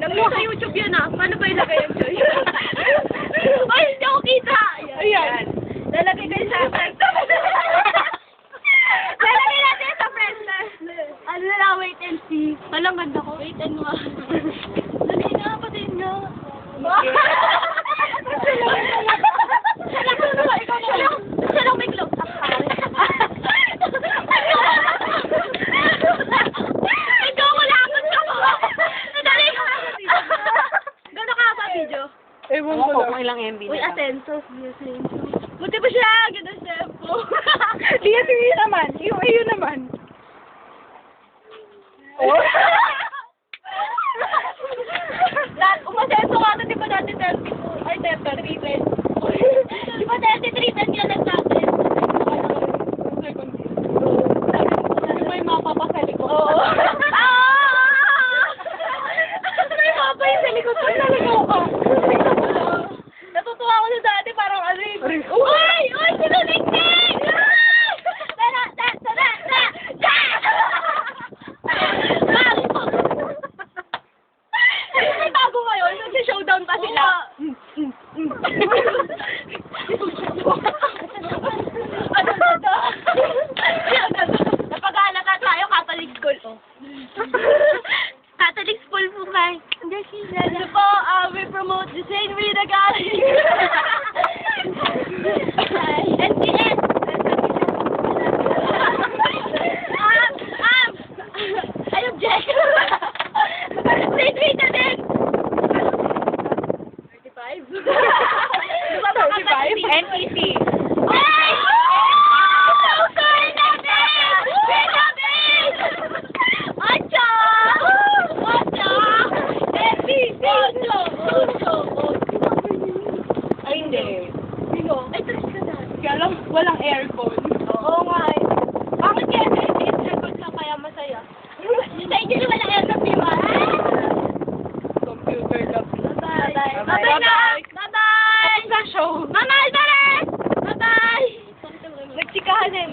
Sa YouTube yan ah. Paano ba ilagay yung choice? Ay, hindi ako kita. Ayan. Lalagay kayo sa friends. Lalagay natin sa friends. Ano na lang, wait and see. Walang ganda ko. Wait and watch. Dali nga, patin nga. Siya lang may close up pare. Ikaw wala akong kawa. Dali ka. Gano'n ka ba video? Ewan ko lang. Ilang MB Uy, Atenso. Buti ba siya? Ganda siya po. Di kasi yun naman. Iyo naman. Oh. Umasenso ka na, di ba dati 30? Ay, 30, 310. Di ba dati 310 yan natin? May mapa pa sa likod. Oo. May mapa yung sa likod. Ay, naligaw ka. Natutuwa ako na dati, parang ano yung... Uy! Uy! Sinunignig! Tara! Tara! Tara! May bago ngayon, nag-showdown pa sila. Napag-aalata tayo, Catholic school. Catholic school po kayo. Ano po, we promote the St. Rita Catholic. NTS. I object. St. Rita din. 35? 35? NEC.